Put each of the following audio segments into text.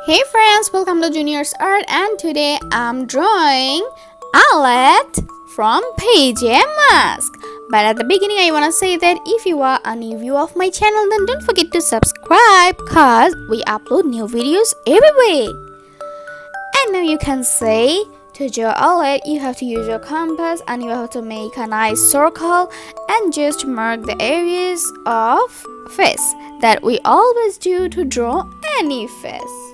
Hey friends, welcome to Junior's Art, and today I'm drawing Owlette from Page Mask. But at the beginning I wanna say that if you are a new viewer of my channel, then don't forget to subscribe cause we upload new videos every week. And now you can say to draw Owlette, you have to use your compass and you have to make a nice circle and just mark the areas of face that we always do to draw any face.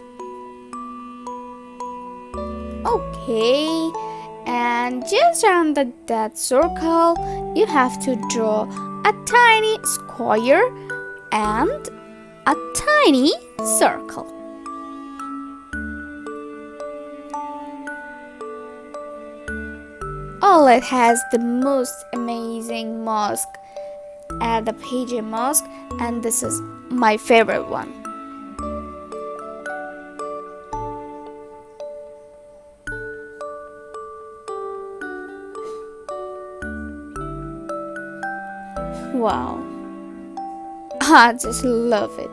Okay, and just around that circle you have to draw a tiny square and a tiny circle. Owlette has the most amazing mask at the Page mask, and this is my favorite one. Wow, I just love it.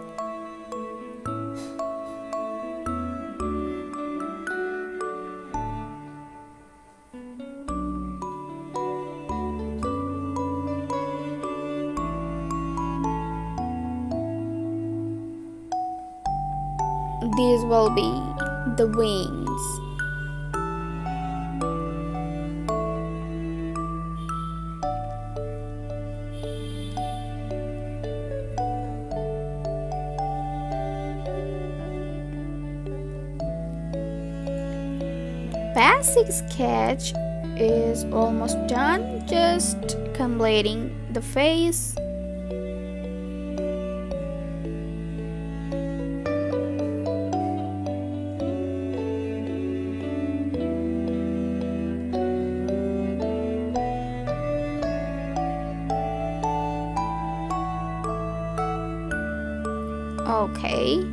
These will be the wings. Basic sketch is almost done, just completing the face. Okay.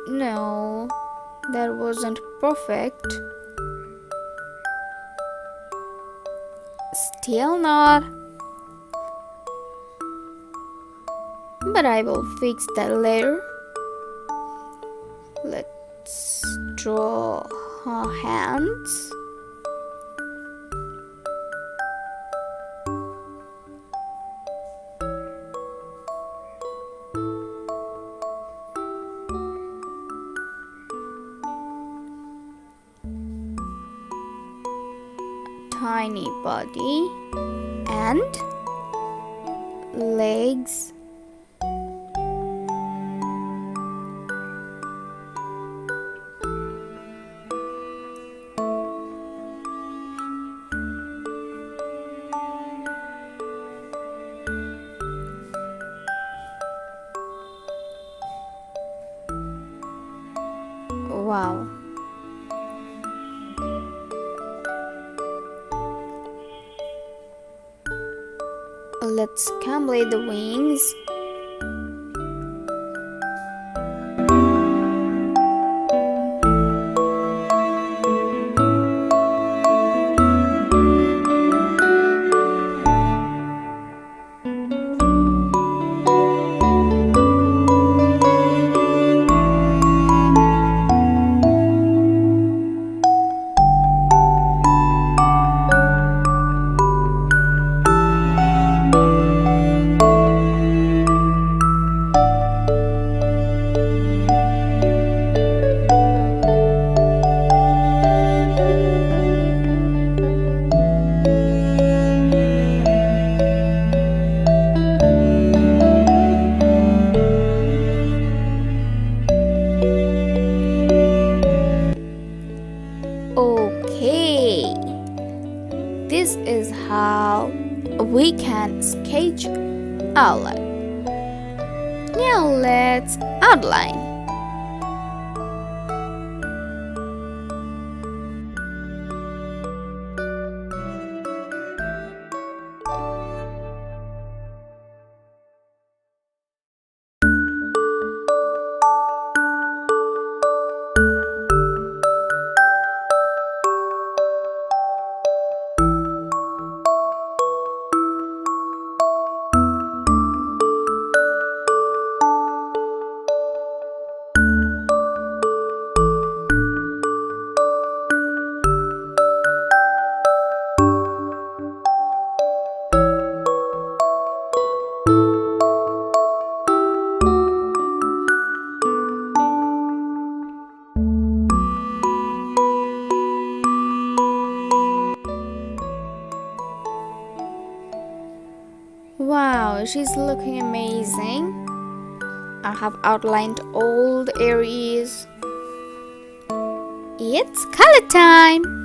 No, that wasn't perfect. Still not. But I will fix that later. Let's draw her hands. Tiny body and legs. Wow. Let's complete the wings. Okay, this is how we can sketch Owlette. Now let's outline. she's looking amazing. I have outlined all the areas. It's color time.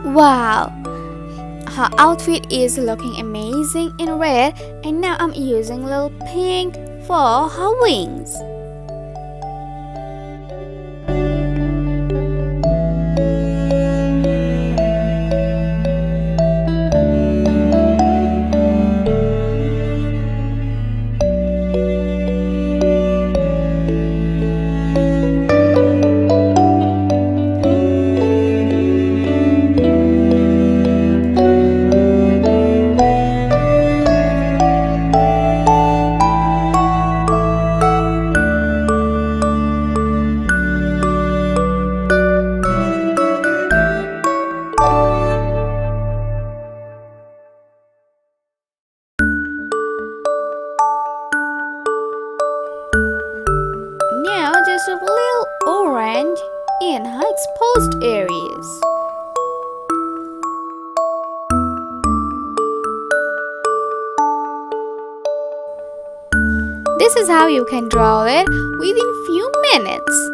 Wow, her outfit is looking amazing in red, and now I'm using a little pink for her wings. Now just a little orange in her exposed areas. This is how you can draw it within few minutes.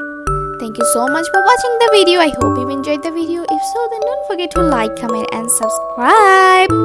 Thank you so much for watching the video. I hope you enjoyed the video. If so, then don't forget to like, comment and subscribe.